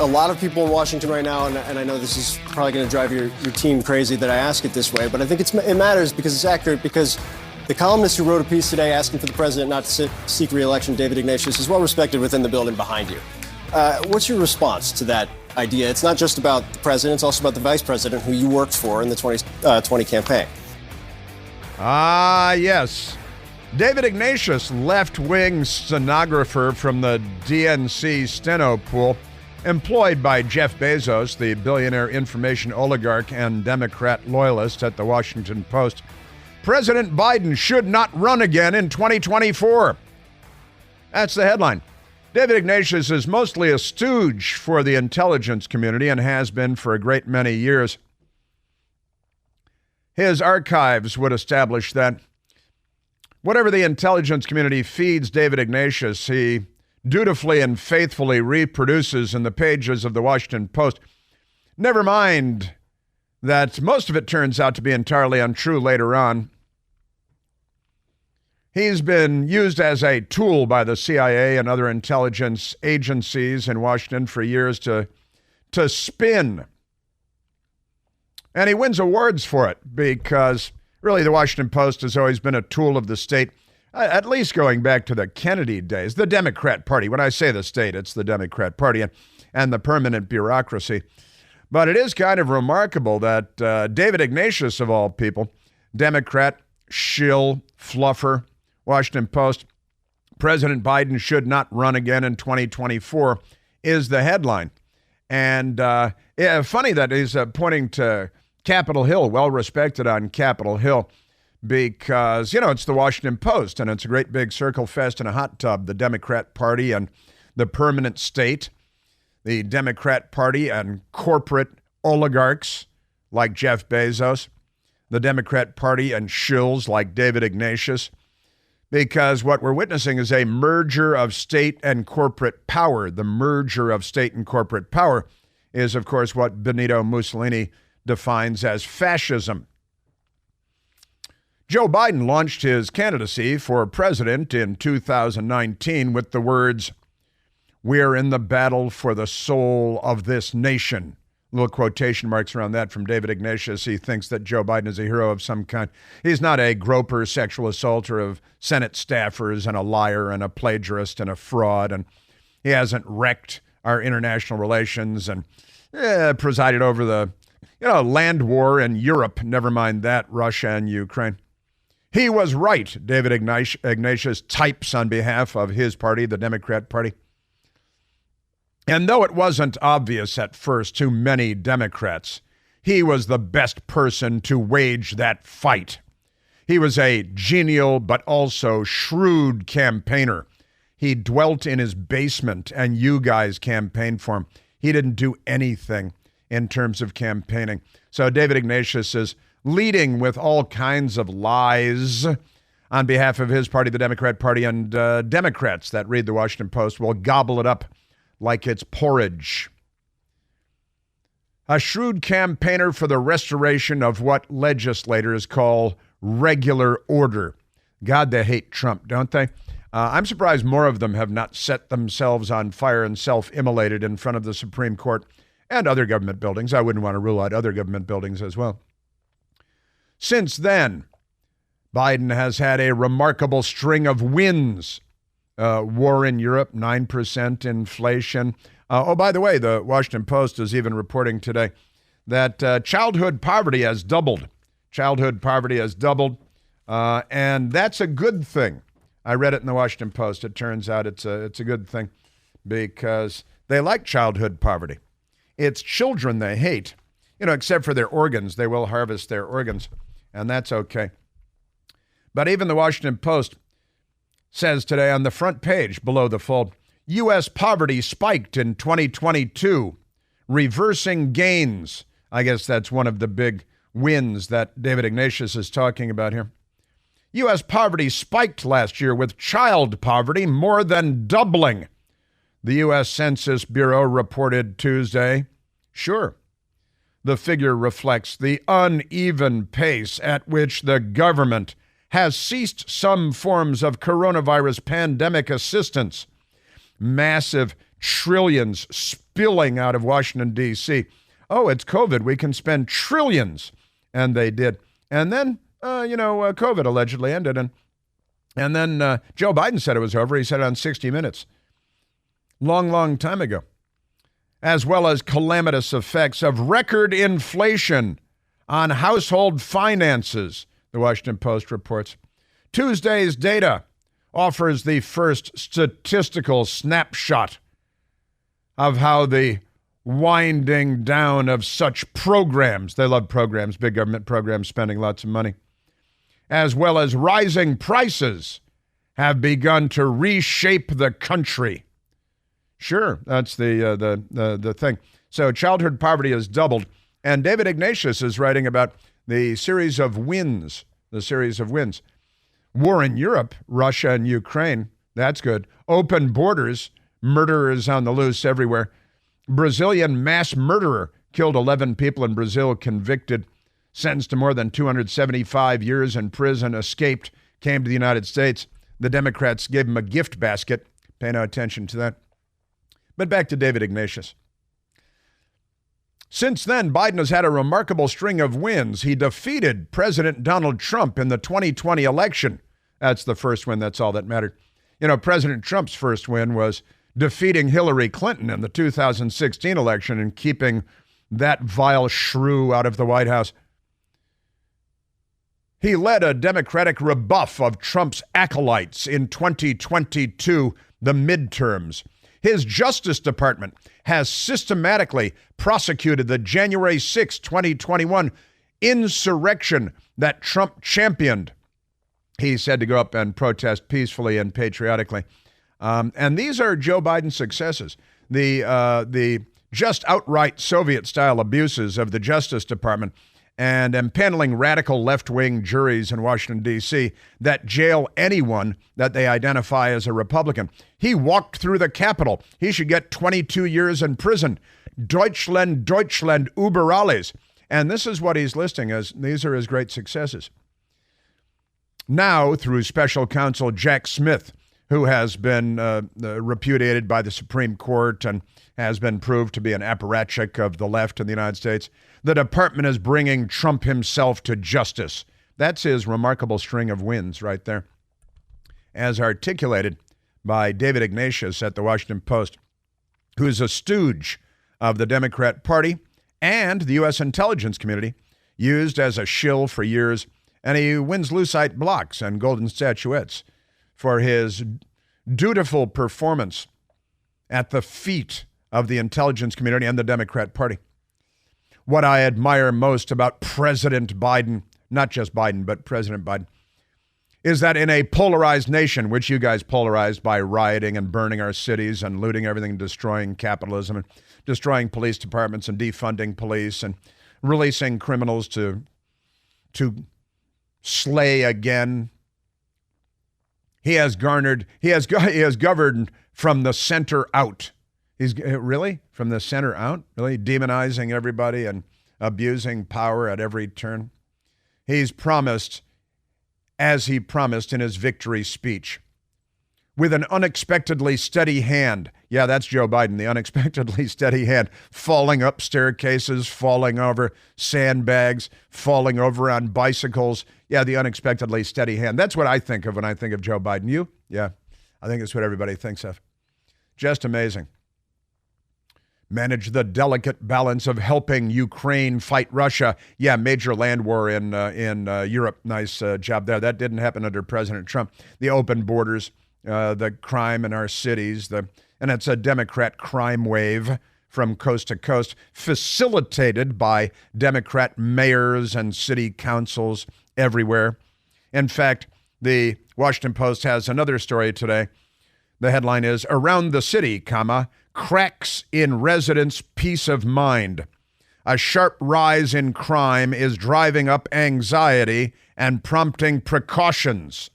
A lot of people in Washington right now, and I know this is probably going to drive your team crazy that I ask it this way, but I think it matters because it's accurate, because the columnist who wrote a piece today asking for the president not to seek re-election, David Ignatius, is well respected within the building behind you. What's your response to that idea? It's not just about the president, it's also about the vice president who you worked for in the 2020 campaign. Yes. David Ignatius, left-wing stenographer from the DNC steno pool, employed by Jeff Bezos, the billionaire information oligarch and Democrat loyalist at the Washington Post. President Biden should not run again in 2024. That's the headline. David Ignatius is mostly a stooge for the intelligence community and has been for a great many years. His archives would establish that whatever the intelligence community feeds David Ignatius, he dutifully and faithfully reproduces in the pages of the Washington Post. Never mind that most of it turns out to be entirely untrue later on. He's been used as a tool by the CIA and other intelligence agencies in Washington for years to spin. And he wins awards for it because really the Washington Post has always been a tool of the state, at least going back to the Kennedy days, the Democrat Party. When I say the state, it's the Democrat Party and the permanent bureaucracy. But it is kind of remarkable that David Ignatius, of all people, Democrat, shill, fluffer, Washington Post, President Biden should not run again in 2024 is the headline. And funny that he's pointing to Capitol Hill, well-respected on Capitol Hill, because, it's the Washington Post, and it's a great big circle fest in a hot tub, the Democrat Party and the permanent state, the Democrat Party and corporate oligarchs like Jeff Bezos, the Democrat Party and shills like David Ignatius, because what we're witnessing is a merger of state and corporate power. The merger of state and corporate power is, of course, what Benito Mussolini defines as fascism. Joe Biden launched his candidacy for president in 2019 with the words, "We're in the battle for the soul of this nation." Little quotation marks around that from David Ignatius. He thinks that Joe Biden is a hero of some kind. He's not a groper, sexual assaulter of Senate staffers and a liar and a plagiarist and a fraud. And he hasn't wrecked our international relations and presided over the land war in Europe. Never mind that, Russia and Ukraine. He was right, David Ignatius types on behalf of his party, the Democrat Party. And though it wasn't obvious at first to many Democrats, he was the best person to wage that fight. He was a genial but also shrewd campaigner. He dwelt in his basement and you guys campaigned for him. He didn't do anything in terms of campaigning. So David Ignatius is leading with all kinds of lies on behalf of his party, the Democrat Party, and Democrats that read the Washington Post will gobble it up like it's porridge. A shrewd campaigner for the restoration of what legislators call regular order. God, they hate Trump, don't they? I'm surprised more of them have not set themselves on fire and self-immolated in front of the Supreme Court and other government buildings. I wouldn't want to rule out other government buildings as well. Since then, Biden has had a remarkable string of wins. War in Europe, 9% inflation. By the way, the Washington Post is even reporting today that childhood poverty has doubled. Childhood poverty has doubled, and that's a good thing. I read it in the Washington Post. It turns out it's a good thing because they like childhood poverty. It's children they hate, except for their organs. They will harvest their organs, and that's okay. But even the Washington Post says today on the front page below the fold, U.S. poverty spiked in 2022, reversing gains. I guess that's one of the big wins that David Ignatius is talking about here. U.S. poverty spiked last year with child poverty more than doubling. The U.S. Census Bureau reported Tuesday. Sure, the figure reflects the uneven pace at which the government has ceased some forms of coronavirus pandemic assistance. Massive trillions spilling out of Washington, D.C. Oh, it's COVID. We can spend trillions. And they did. And then, COVID allegedly ended. And then Joe Biden said it was over. He said it on 60 Minutes. Long time ago. As well as calamitous effects of record inflation on household finances, the Washington Post reports. Tuesday's data offers the first statistical snapshot of how the winding down of such programs, they love programs, big government programs spending lots of money, as well as rising prices, have begun to reshape the country. Sure, that's the thing. So childhood poverty has doubled, and David Ignatius is writing about the series of wins. War in Europe, Russia and Ukraine, that's good. Open borders, murderers on the loose everywhere. Brazilian mass murderer killed 11 people in Brazil, convicted, sentenced to more than 275 years in prison, escaped, came to the United States. The Democrats gave him a gift basket. Pay no attention to that. But back to David Ignatius. Since then, Biden has had a remarkable string of wins. He defeated President Donald Trump in the 2020 election. That's the first win. That's all that mattered. President Trump's first win was defeating Hillary Clinton in the 2016 election and keeping that vile shrew out of the White House. He led a Democratic rebuff of Trump's acolytes in 2022, the midterms. His Justice Department has systematically prosecuted the January 6, 2021 insurrection that Trump championed. He said to go up and protest peacefully and patriotically. And these are Joe Biden's successes. The just outright Soviet-style abuses of the Justice Department and impaneling radical left-wing juries in Washington, D.C. that jail anyone that they identify as a Republican. He walked through the Capitol. He should get 22 years in prison. Deutschland, über alles. And this is what he's listing as, these are his great successes. Now, through special counsel Jack Smith, who has been repudiated by the Supreme Court and has been proved to be an apparatchik of the left in the United States, the department is bringing Trump himself to justice. That's his remarkable string of wins right there. As articulated by David Ignatius at the Washington Post, who's a stooge of the Democrat Party and the U.S. intelligence community, used as a shill for years, and he wins lucite blocks and golden statuettes for his dutiful performance at the feet of the intelligence community and the Democrat Party. What I admire most about President Biden, not just Biden, but President Biden, is that in a polarized nation, which you guys polarized by rioting and burning our cities and looting everything, destroying capitalism and destroying police departments and defunding police and releasing criminals to slay again. He has governed from the center out. He's really from the center out, really demonizing everybody and abusing power at every turn. He's promised, as he promised in his victory speech, with an unexpectedly steady hand. Yeah, that's Joe Biden, the unexpectedly steady hand, falling up staircases, falling over sandbags, falling over on bicycles. Yeah, the unexpectedly steady hand. That's what I think of when I think of Joe Biden. You? Yeah, I think it's what everybody thinks of. Just amazing. Manage the delicate balance of helping Ukraine fight Russia. Yeah, major land war in Europe. Nice job there. That didn't happen under President Trump. The open borders, the crime in our cities, and it's a Democrat crime wave from coast to coast, facilitated by Democrat mayors and city councils everywhere. In fact, the Washington Post has another story today. The headline is, "Around the City, cracks in residents' peace of mind. A sharp rise in crime is driving up anxiety and prompting precautions."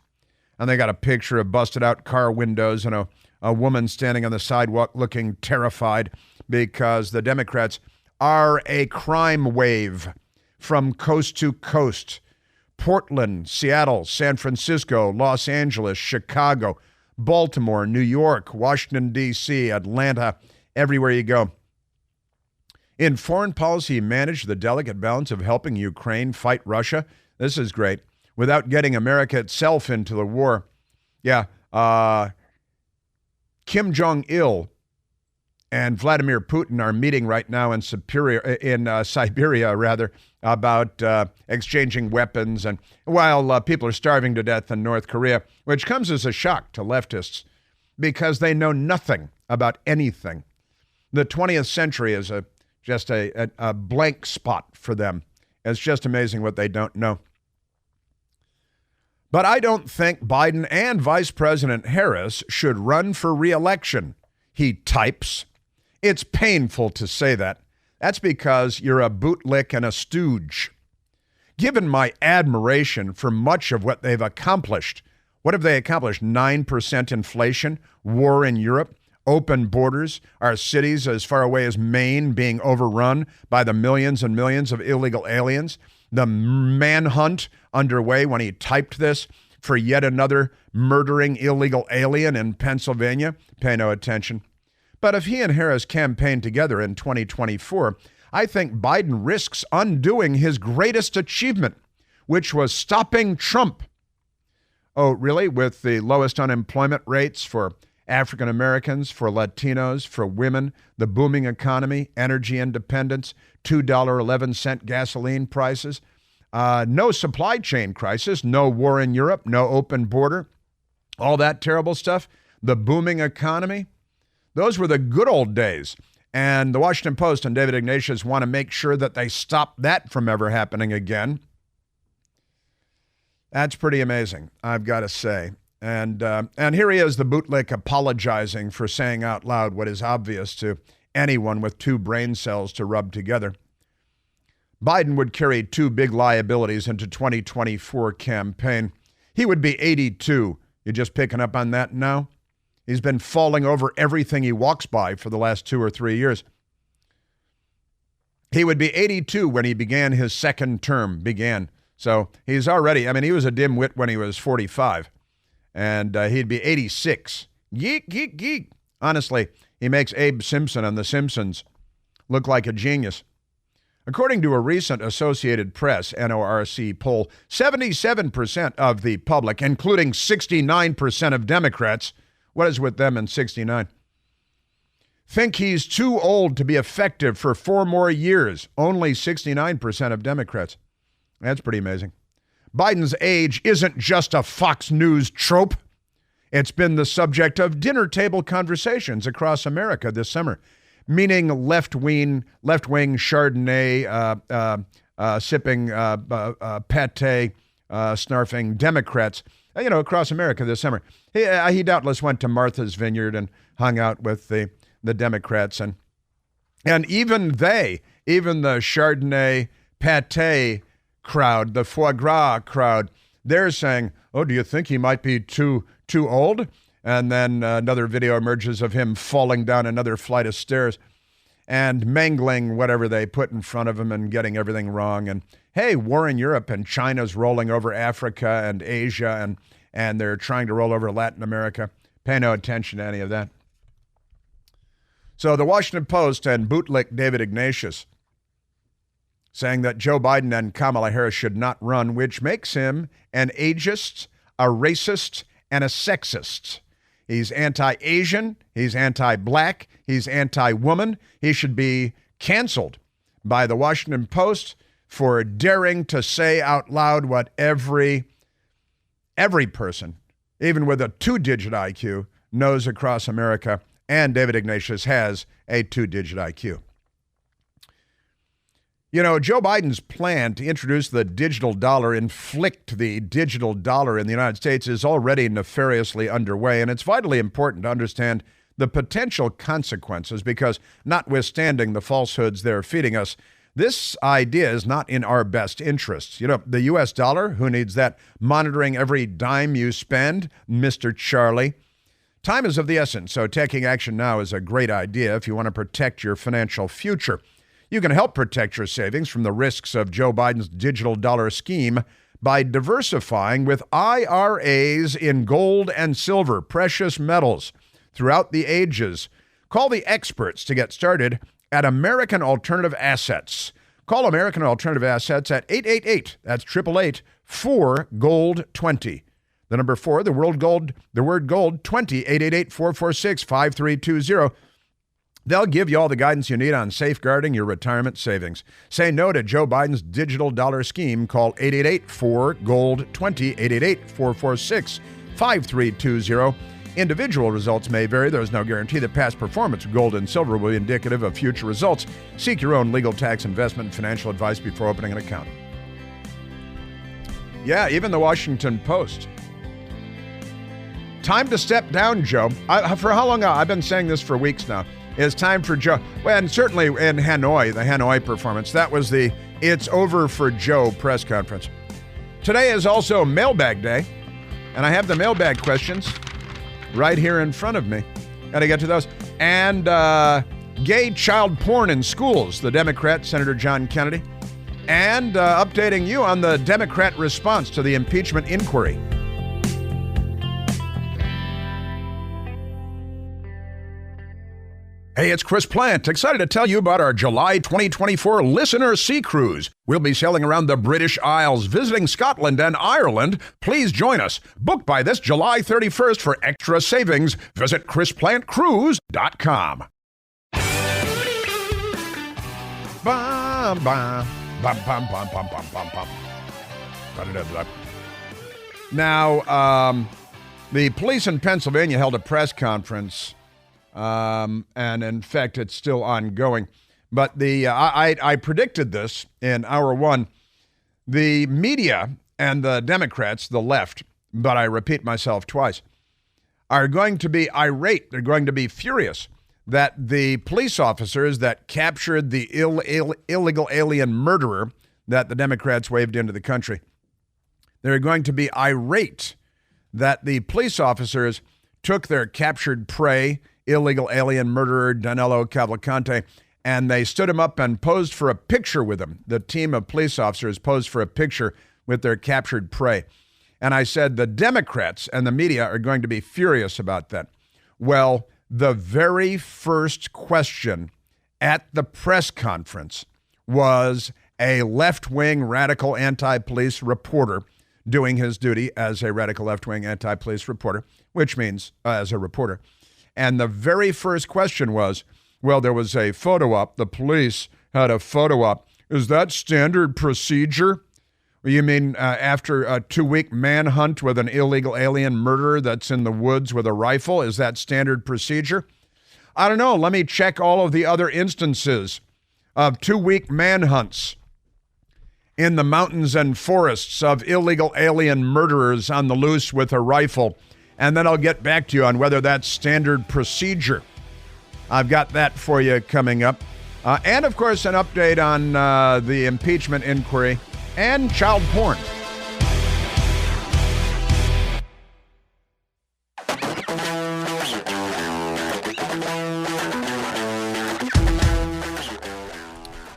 And they got a picture of busted out car windows and a woman standing on the sidewalk looking terrified because the Democrats are a crime wave from coast to coast. Portland, Seattle, San Francisco, Los Angeles, Chicago, Baltimore, New York, Washington, D.C., Atlanta, everywhere you go. In foreign policy, he managed the delicate balance of helping Ukraine fight Russia. This is great. Without getting America itself into the war. Yeah, Kim Jong-il and Vladimir Putin are meeting right now in Siberia, about exchanging weapons, and while people are starving to death in North Korea, which comes as a shock to leftists because they know nothing about anything. The 20th century is just a blank spot for them. It's just amazing what they don't know. But I don't think Biden and Vice President Harris should run for re-election. He types. It's painful to say that. That's because you're a bootlick and a stooge. Given my admiration for much of what they've accomplished, what have they accomplished? 9% inflation, war in Europe, open borders, our cities as far away as Maine being overrun by the millions and millions of illegal aliens, the manhunt underway when he typed this for yet another murdering illegal alien in Pennsylvania. Pay no attention. But if he and Harris campaign together in 2024, I think Biden risks undoing his greatest achievement, which was stopping Trump. Oh, really? With the lowest unemployment rates for African Americans, for Latinos, for women, the booming economy, energy independence, $2.11 gasoline prices, no supply chain crisis, no war in Europe, no open border, all that terrible stuff, the booming economy. Those were the good old days. And the Washington Post and David Ignatius want to make sure that they stop that from ever happening again. That's pretty amazing, I've got to say. And here he is, the bootlick, apologizing for saying out loud what is obvious to anyone with two brain cells to rub together. Biden would carry two big liabilities into 2024 campaign. He would be 82. You just picking up on that now? He's been falling over everything he walks by for the last 2 or 3 years. He would be 82 when he began his second term, So he's already, he was a dimwit when he was 45. And he'd be 86. Geek, geek, geek. Honestly, he makes Abe Simpson on The Simpsons look like a genius. According to a recent Associated Press, NORC poll, 77% of the public, including 69% of Democrats, what is with them in 69? Think he's too old to be effective for 4 more years. Only 69% of Democrats. That's pretty amazing. Biden's age isn't just a Fox News trope. It's been the subject of dinner table conversations across America this summer, meaning left-wing Chardonnay sipping pate snarfing Democrats, across America this summer. He doubtless went to Martha's Vineyard and hung out with the Democrats. And even the Chardonnay pate crowd, the foie gras crowd, they're saying, oh, do you think he might be too old? And then another video emerges of him falling down another flight of stairs and mangling whatever they put in front of him and getting everything wrong. And hey, war in Europe, and China's rolling over Africa and Asia, and they're trying to roll over Latin America. Pay no attention to any of that. So the Washington Post and bootlick David Ignatius saying that Joe Biden and Kamala Harris should not run, which makes him an ageist, a racist, and a sexist. He's anti-Asian, he's anti-black, he's anti-woman. He should be canceled by the Washington Post for daring to say out loud what every person, even with a 2-digit IQ, knows across America, and David Ignatius has a 2-digit IQ. Joe Biden's plan to introduce the digital dollar, inflict the digital dollar in the United States, is already nefariously underway, and it's vitally important to understand the potential consequences because, notwithstanding the falsehoods they're feeding us, this idea is not in our best interests. The U.S. dollar, who needs that? Monitoring every dime you spend, Mr. Charlie. Time is of the essence, so taking action now is a great idea if you want to protect your financial future. You can help protect your savings from the risks of Joe Biden's digital dollar scheme by diversifying with IRAs in gold and silver, precious metals throughout the ages. Call the experts to get started at American Alternative Assets. Call American Alternative Assets at 888, that's 888-4-GOLD-20. The number 4, the word gold, 20, 888-446-5320. They'll give you all the guidance you need on safeguarding your retirement savings. Say no to Joe Biden's digital dollar scheme. Call 888-4-GOLD-20, 888-446-5320. Individual results may vary. There is no guarantee that past performance of gold and silver will be indicative of future results. Seek your own legal, tax, investment, and financial advice before opening an account. Yeah, even the Washington Post. Time to step down, Joe. For how long? I've been saying this for weeks now. It's time for Joe. Well, and certainly in Hanoi, the Hanoi performance, that was the "It's Over for Joe" press conference. Today is also Mailbag Day, and I have the mailbag questions right here in front of me. Got to get to those. And gay child porn in schools, the Democrat, Senator John Kennedy. And updating you on the Democrat response to the impeachment inquiry. Hey, it's Chris Plant, excited to tell you about our July 2024 Listener Sea Cruise. We'll be sailing around the British Isles, visiting Scotland and Ireland. Please join us. Book by this July 31st for extra savings. Visit ChrisPlantCruise.com. Bum, bum, bum, bum, bum, bum, bum, bum, bum. Now, the police in Pennsylvania held a press conference. And in fact, it's still ongoing. But I predicted this in hour one. The media and the Democrats, the left, but I repeat myself twice, are going to be irate. They're going to be furious that the police officers that captured the illegal alien murderer that the Democrats waved into the country, they're going to be irate that the police officers took their captured prey, illegal alien murderer Danilo Cavalcante, and they stood him up and posed for a picture with him. The team of police officers posed for a picture with their captured prey. And I said the Democrats and the media are going to be furious about that. Well, the very first question at the press conference was a left-wing radical anti-police reporter doing his duty as a radical left-wing anti-police reporter, which means as a reporter. And the very first question was, well, there was a photo op. The police had a photo op. Is that standard procedure? You mean after a 2-week manhunt with an illegal alien murderer that's in the woods with a rifle? Is that standard procedure? I don't know. Let me check all of the other instances of 2-week manhunts in the mountains and forests of illegal alien murderers on the loose with a rifle. And then I'll get back to you on whether that's standard procedure. I've got that for you coming up. And, of course, an update on the impeachment inquiry and child porn.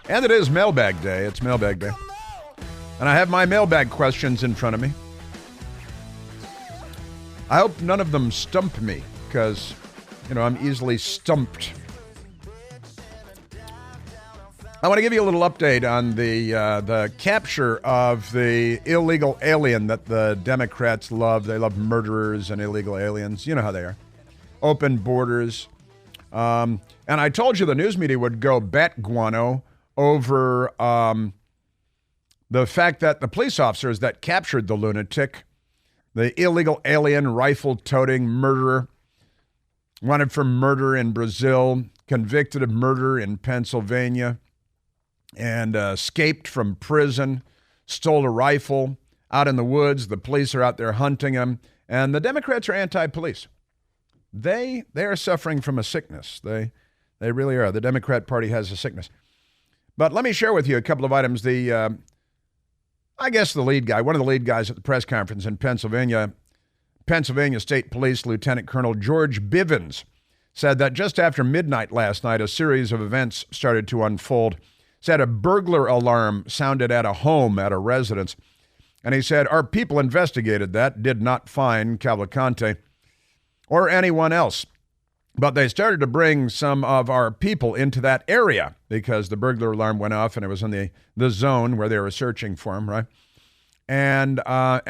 And it is Mailbag Day. It's Mailbag Day. And I have my mailbag questions in front of me. I hope none of them stump me, because, I'm easily stumped. I want to give you a little update on the capture of the illegal alien that the Democrats love. They love murderers and illegal aliens. You know how they are. Open borders. And I told you the news media would go bat guano over the fact that the police officers that captured the lunatic, the illegal alien rifle-toting murderer, wanted for murder in Brazil, convicted of murder in Pennsylvania, and escaped from prison, stole a rifle out in the woods. The police are out there hunting him, and the Democrats are anti-police. They are suffering from a sickness. They really are. The Democrat Party has a sickness. But let me share with you a couple of items. I guess the lead guy, one of the lead guys at the press conference in Pennsylvania State Police Lieutenant Colonel George Bivens, said that just after midnight last night, a series of events started to unfold. Said a burglar alarm sounded at a home, at a residence. And he said, our people investigated that, did not find Cavalcante or anyone else. But they started to bring some of our people into that area because the burglar alarm went off and it was in the zone where they were searching for him, right? And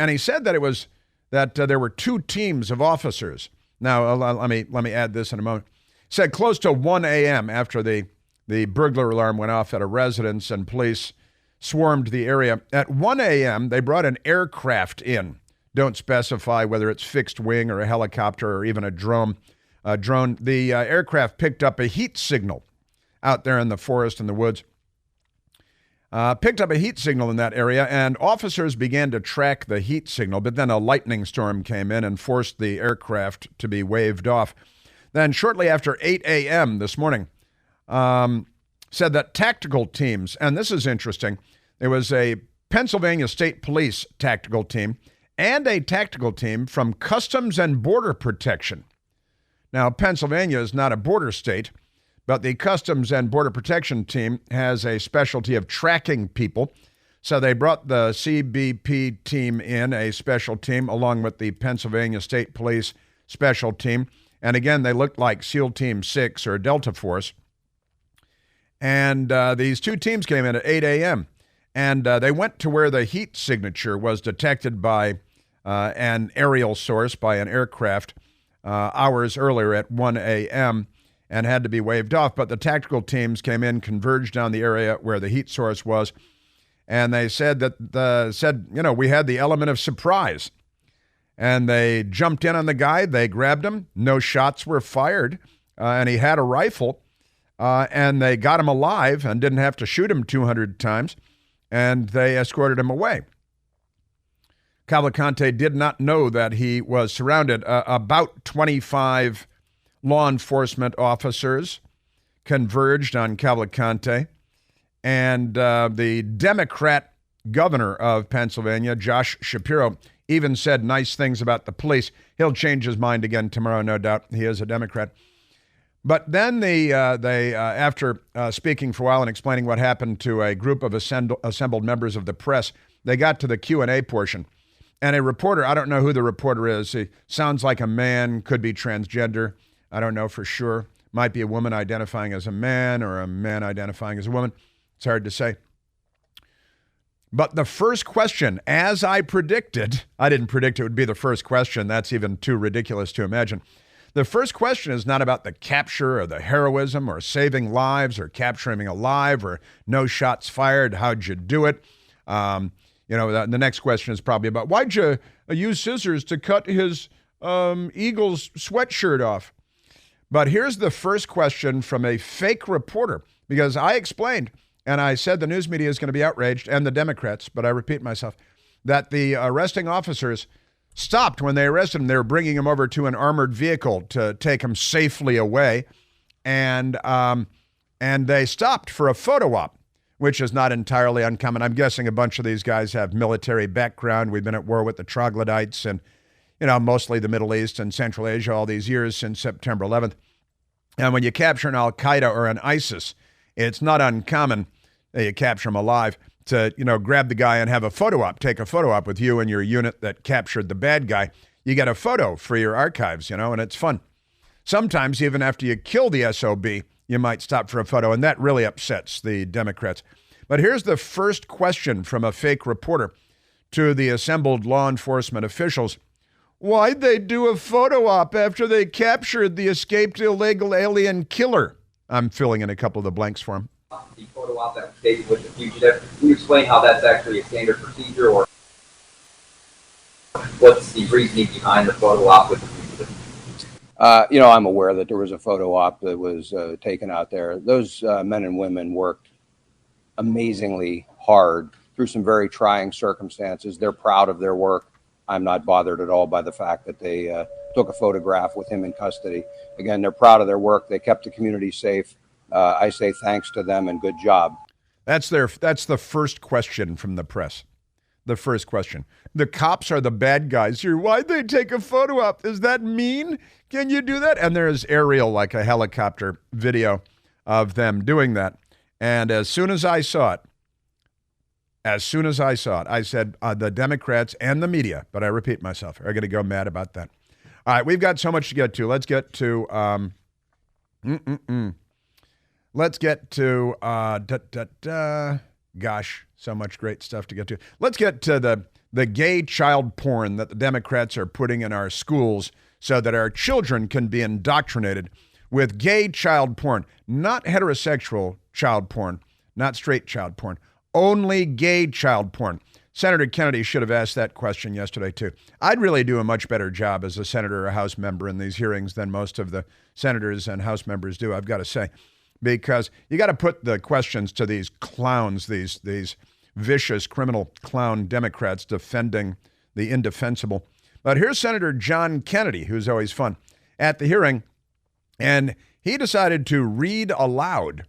he said that it was that there were 2 teams of officers. Now, let me add this in a moment. He said close to 1 a.m. after the burglar alarm went off at a residence and police swarmed the area. At 1 a.m., they brought an aircraft in. Don't specify whether it's fixed wing or a helicopter or even a drone. The aircraft picked up a heat signal out there in the forest and the woods. Picked up a heat signal in that area, and officers began to track the heat signal, but then a lightning storm came in and forced the aircraft to be waved off. Then shortly after 8 a.m. this morning, said that tactical teams, and this is interesting, there was a Pennsylvania State Police tactical team and a tactical team from Customs and Border Protection. Now, Pennsylvania is not a border state, but the Customs and Border Protection team has a specialty of tracking people. So they brought the CBP team in, a special team, along with the Pennsylvania State Police special team. And again, they looked like SEAL Team 6 or Delta Force. And these 2 teams came in at 8 a.m. And they went to where the heat signature was detected by an aerial source, by an aircraft, hours earlier at 1 a.m. and had to be waved off. But the tactical teams came in, converged down the area where the heat source was, and they said that we had the element of surprise. And they jumped in on the guy. They grabbed him. No shots were fired, and he had a rifle. And they got him alive and didn't have to shoot him 200 times, and they escorted him away. Cavalcante did not know that he was surrounded. About 25 law enforcement officers converged on Cavalcante, and the Democrat governor of Pennsylvania, Josh Shapiro, even said nice things about the police. He'll change his mind again tomorrow, no doubt. He is a Democrat. But then they after speaking for a while and explaining what happened to a group of assembled members of the press, they got to the Q&A portion. And a reporter, I don't know who the reporter is. He sounds like a man, could be transgender. I don't know for sure. Might be a woman identifying as a man or a man identifying as a woman. It's hard to say. But the first question, as I predicted, I didn't predict it would be the first question. That's even too ridiculous to imagine. The first question is not about the capture or the heroism or saving lives or capturing alive or no shots fired. How'd you do it? The next question is probably about why'd you use scissors to cut his Eagles sweatshirt off? But here's the first question from a fake reporter, because I explained, and I said the news media is going to be outraged, and the Democrats, but I repeat myself, that the arresting officers stopped when they arrested him. They were bringing him over to an armored vehicle to take him safely away, and they stopped for a photo op, which is not entirely uncommon. I'm guessing a bunch of these guys have military background. We've been at war with the troglodytes and, mostly the Middle East and Central Asia all these years since September 11th. And when you capture an Al-Qaeda or an ISIS, it's not uncommon that you capture them alive to, grab the guy and have a photo op, take a photo op with you and your unit that captured the bad guy. You get a photo for your archives, and it's fun. Sometimes even after you kill the SOB, you might stop for a photo, and that really upsets the Democrats. But here's the first question from a fake reporter to the assembled law enforcement officials. Why'd they do a photo op after they captured the escaped illegal alien killer? I'm filling in a couple of the blanks for him. The photo op that was taken with the fugitive. Can you explain how that's actually a standard procedure, or what's the reasoning behind the photo op with the fugitive? I'm aware that there was a photo op that was taken out there. Those men and women worked amazingly hard through some very trying circumstances. They're proud of their work. I'm not bothered at all by the fact that they took a photograph with him in custody. Again, they're proud of their work. They kept the community safe. I say thanks to them and good job. That's the first question from the press. The first question. The cops are the bad guys here. Why'd they take a photo op? Is that mean? Can you do that? And there's aerial, like a helicopter video of them doing that. And as soon as I saw it, As soon as I saw it, I said the Democrats and the media, but I repeat myself, are going to go mad about that. All right, we've got so much to get to. Let's get to gosh, so much great stuff to get to. Let's get to the gay child porn that the Democrats are putting in our schools so that our children can be indoctrinated with gay child porn, not heterosexual child porn, not straight child porn, only gay child porn. Senator Kennedy should have asked that question yesterday, too. I'd really do a much better job as a senator or a House member in these hearings than most of the senators and House members do, I've got to say, because you got to put the questions to these clowns, these vicious criminal clown Democrats defending the indefensible. But here's Senator John Kennedy, who's always fun, at the hearing, and he decided to read aloud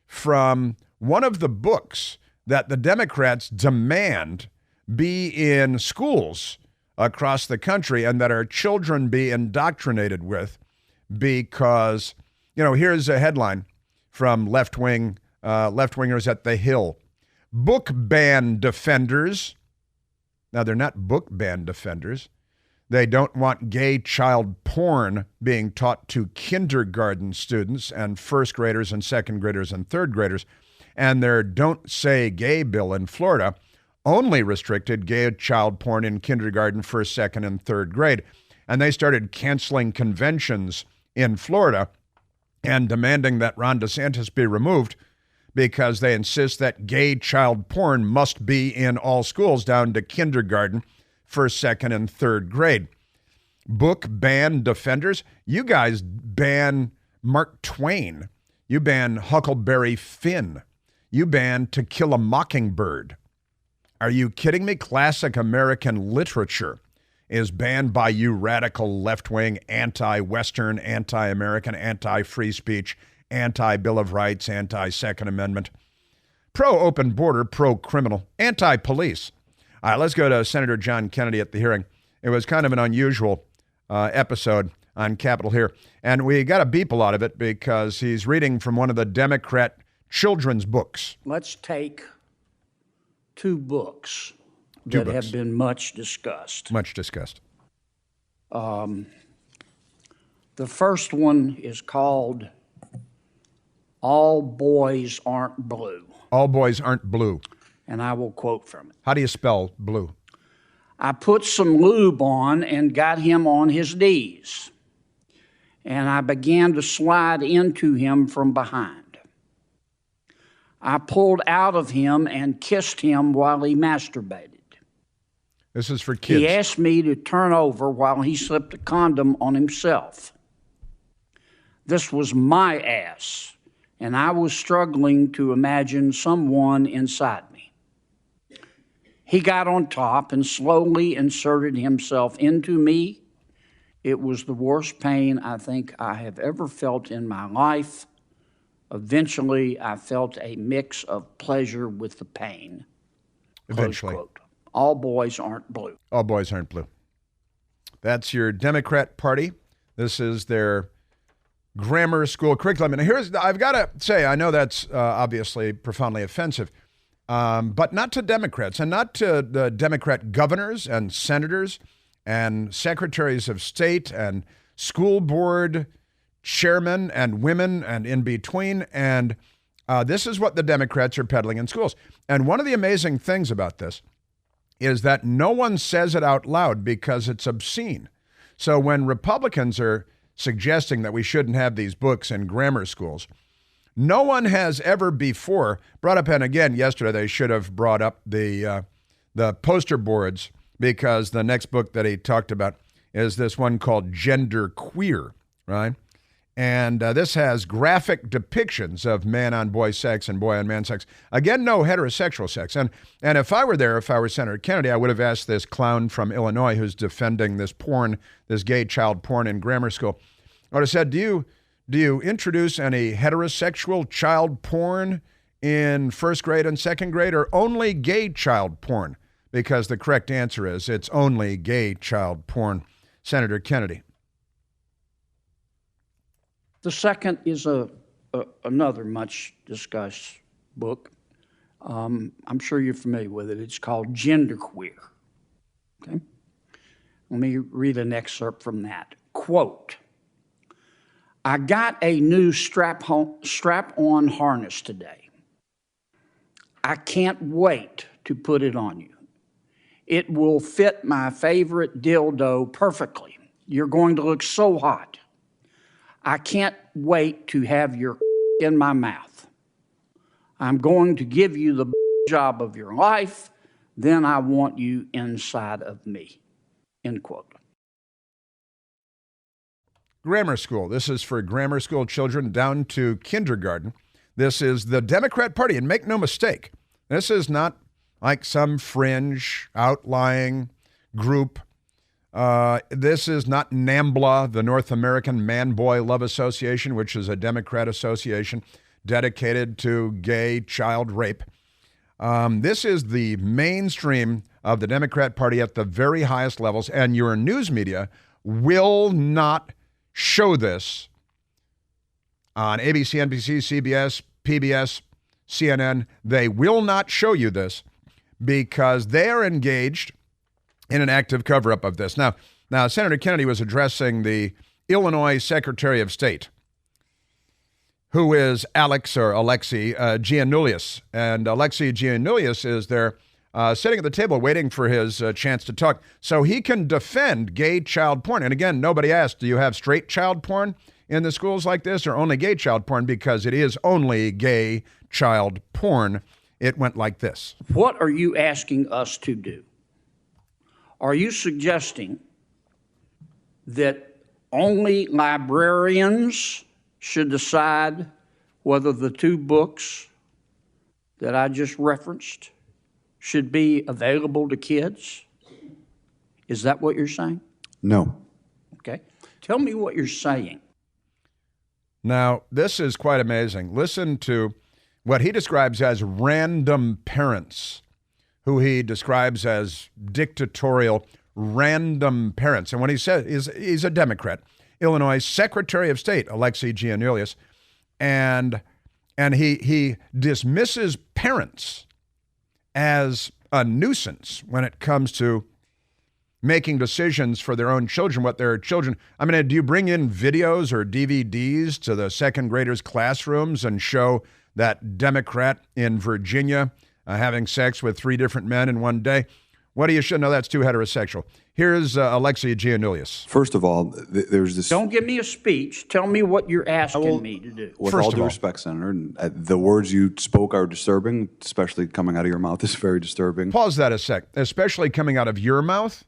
from one of the books that the Democrats demand be in schools across the country and that our children be indoctrinated with, because, here's a headline from left-wingers at the Hill. Book ban defenders. Now, they're not book ban defenders. They don't want gay child porn being taught to kindergarten students and first graders and second graders and third graders. And their Don't Say Gay bill in Florida only restricted gay child porn in kindergarten, first, second, and third grade. And they started canceling conventions in Florida and demanding that Ron DeSantis be removed because they insist that gay child porn must be in all schools down to kindergarten, first, second, and third grade. Book ban defenders. You guys ban Mark Twain. You ban Huckleberry Finn. You ban To Kill a Mockingbird. Are you kidding me? Classic American literature is banned by you radical left-wing, anti-Western, anti-American, anti-free speech, anti-Bill of Rights, anti-Second Amendment, pro-open border, pro-criminal, anti-police. All right, let's go to Senator John Kennedy at the hearing. It was kind of an unusual episode on Capitol here, and we got a beep a lot of it because he's reading from one of the Democrat children's books. Let's take two books that have been much discussed. Much discussed. The first one is called All Boys Aren't Blue. All Boys Aren't Blue. And I will quote from it. How do you spell blue? I put some lube on and got him on his knees, and I began to slide into him from behind. I pulled out of him and kissed him while he masturbated. This is for kids. He asked me to turn over while he slipped a condom on himself. This was my ass, and I was struggling to imagine someone inside me. He got on top and slowly inserted himself into me. It was the worst pain I think I have ever felt in my life. Eventually, I felt a mix of pleasure with the pain. Eventually. Close quote. All boys aren't blue. All boys aren't blue. That's your Democrat Party. This is their grammar school curriculum. And I've got to say, I know that's obviously profoundly offensive, but not to Democrats and not to the Democrat governors and senators and secretaries of state and school board chairmen and women and in between. And this is what the Democrats are peddling in schools. And one of the amazing things about this is that no one says it out loud because it's obscene. So when Republicans are suggesting that we shouldn't have these books in grammar schools, no one has ever before brought up, and again, yesterday they should have brought up the poster boards, because the next book that he talked about is this one called Gender Queer, right? And this has graphic depictions of man on boy sex and boy on man sex. Again, no heterosexual sex. And if I were there, if I were Senator Kennedy, I would have asked this clown from Illinois who's defending this porn, this gay child porn in grammar school. I would have said, do you introduce any heterosexual child porn in first grade and second grade, or only gay child porn? Because the correct answer is it's only gay child porn. Senator Kennedy. The second is another much discussed book, I'm sure you're familiar with it. It's called genderqueer. Okay? Let me read an excerpt from that. Quote, I got a new strap-on harness today. I can't wait to put it on you. It will fit my favorite dildo perfectly. You're going to look so hot. I can't wait to have your in my mouth. I'm going to give you the job of your life. Then I want you inside of me. End quote. Grammar school. This is for grammar school children down to kindergarten. This is the Democrat Party. And make no mistake, this is not like some fringe, outlying group. This is not NAMBLA, the North American Man-Boy Love Association, which is a Democrat association dedicated to gay child rape. This is the mainstream of the Democrat Party at the very highest levels, and your news media will not show this on ABC, NBC, CBS, PBS, CNN. They will not show you this because they are engaged in an active cover-up of this. Now, Senator Kennedy was addressing the Illinois Secretary of State, who is Alexei Giannoulias. And Alexei Giannoulias is there sitting at the table waiting for his chance to talk so he can defend gay child porn. And again, nobody asked, do you have straight child porn in the schools like this or only gay child porn? Because it is only gay child porn. It went like this. What are you asking us to do? Are you suggesting that only librarians should decide whether the two books that I just referenced should be available to kids? Is that what you're saying? No. Okay. Tell me what you're saying. Now, this is quite amazing. Listen to what he describes as random parents, who he describes as dictatorial random parents. And when he says he's a Democrat, Illinois Secretary of State, Alexei Giannoulias, and he dismisses parents as a nuisance when it comes to making decisions for their own children, what their children. I mean, do you bring in videos or DVDs to the second graders' classrooms and show that Democrat in Virginia having sex with 3 different men in one day? What do you should know? That's too heterosexual. Here's Alexei Giannoulias. First of all, there's this. Don't give me a speech. Tell me what you're asking me to do. With First all of due all, respect, Senator, the words you spoke are disturbing, especially coming out of your mouth is very disturbing. Pause that a sec. Especially coming out of your mouth.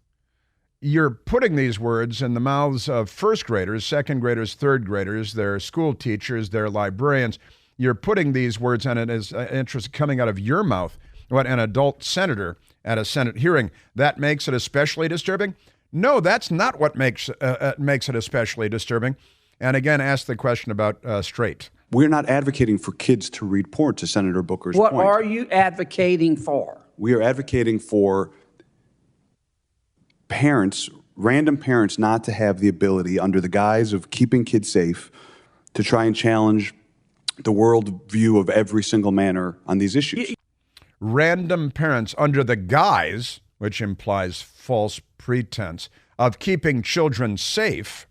You're putting these words in the mouths of first graders, second graders, third graders, their school teachers, their librarians. You're putting these words, and it is interest coming out of your mouth. What an adult senator at a Senate hearing, that makes it especially disturbing? No, that's not what makes it especially disturbing. And again, ask the question about straight. We're not advocating for kids to read porn, to Senator Booker's What point. are you advocating for? We are advocating for parents, random parents, not to have the ability, under the guise of keeping kids safe, to try and challenge the world view of every single manner on these issues. Random parents under the guise, which implies false pretense, of keeping children safe.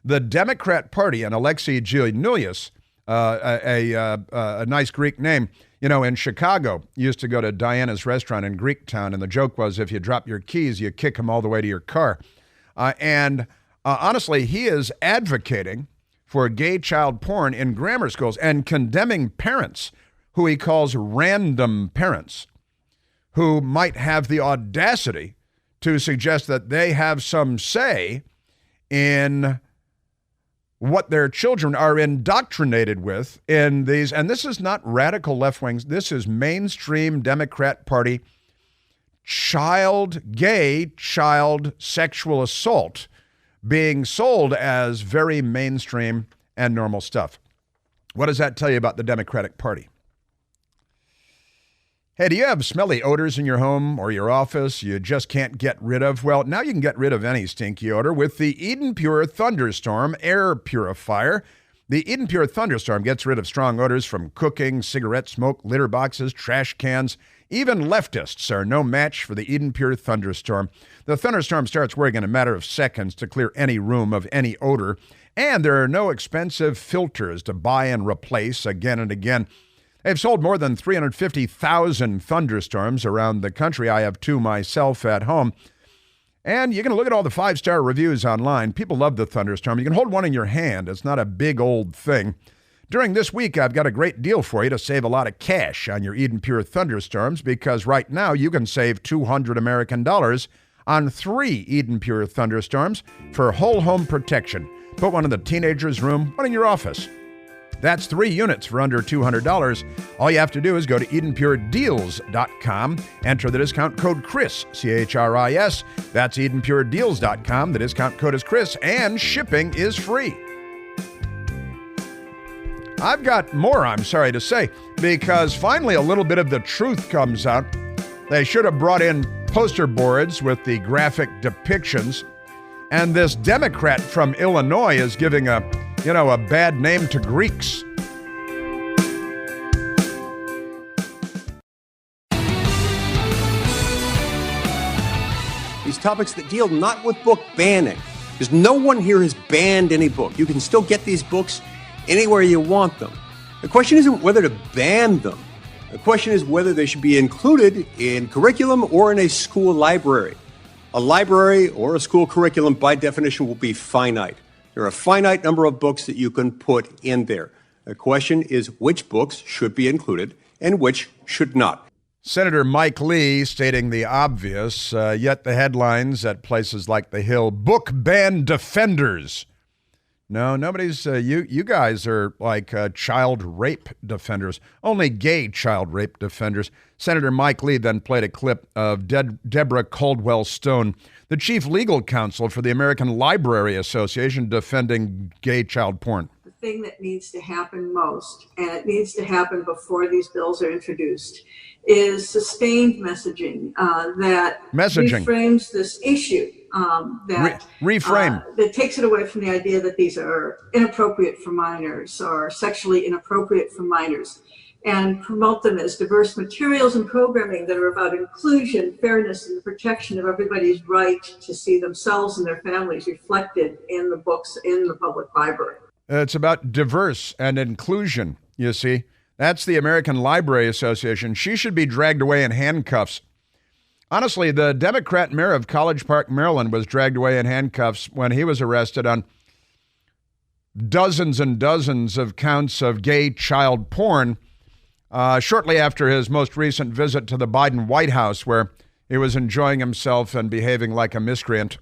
The Democrat Party and Alexei Giannoulias, a nice Greek name, you know, in Chicago, used to go to Diana's restaurant in Greektown, and the joke was if you drop your keys, you kick them all the way to your car. Honestly, he is advocating for gay child porn in grammar schools and condemning parents who he calls random parents, who might have the audacity to suggest that they have some say in what their children are indoctrinated with in these. And this is not radical left wings. This is mainstream Democrat Party gay child sexual assault being sold as very mainstream and normal stuff. What does that tell you about the Democratic Party? Hey, do you have smelly odors in your home or your office you just can't get rid of? Well, now you can get rid of any stinky odor with the Eden Pure Thunderstorm Air Purifier. The Eden Pure Thunderstorm gets rid of strong odors from cooking, cigarette smoke, litter boxes, trash cans. Even leftists are no match for the Eden Pure Thunderstorm. The Thunderstorm starts working in a matter of seconds to clear any room of any odor, and there are no expensive filters to buy and replace again and again. They've sold more than 350,000 Thunderstorms around the country. I have 2 myself at home. And you can look at all the 5-star reviews online. People love the Thunderstorm. You can hold one in your hand. It's not a big old thing. During this week, I've got a great deal for you to save a lot of cash on your Eden Pure Thunderstorms, because right now you can save $200 American on 3 Eden Pure Thunderstorms for whole home protection. Put one in the teenager's room, one in your office. That's 3 units for under $200. All you have to do is go to EdenPureDeals.com, enter the discount code Chris, C-H-R-I-S. That's EdenPureDeals.com. The discount code is Chris, and shipping is free. I've got more, I'm sorry to say, because finally a little bit of the truth comes out. They should have brought in poster boards with the graphic depictions, and this Democrat from Illinois is giving a bad name to Greeks. These topics that deal not with book banning, because no one here has banned any book. You can still get these books anywhere you want them. The question isn't whether to ban them. The question is whether they should be included in curriculum or in a school library. A library or a school curriculum, by definition, will be finite. There are a finite number of books that you can put in there. The question is which books should be included and which should not. Senator Mike Lee stating the obvious, yet the headlines at places like The Hill, book ban defenders. No, nobody's, you guys are like child rape defenders, only gay child rape defenders. Senator Mike Lee then played a clip of Deborah Caldwell Stone, the chief legal counsel for the American Library Association, defending gay child porn. The thing that needs to happen most, and it needs to happen before these bills are introduced, is sustained messaging that reframes this issue. That takes it away from the idea that these are inappropriate for minors or sexually inappropriate for minors, and promote them as diverse materials and programming that are about inclusion, fairness, and the protection of everybody's right to see themselves and their families reflected in the books in the public library. It's about diverse and inclusion, you see. That's the American Library Association. She should be dragged away in handcuffs. Honestly, the Democrat mayor of College Park, Maryland, was dragged away in handcuffs when he was arrested on dozens and dozens of counts of gay child porn shortly after his most recent visit to the Biden White House, where he was enjoying himself and behaving like a miscreant.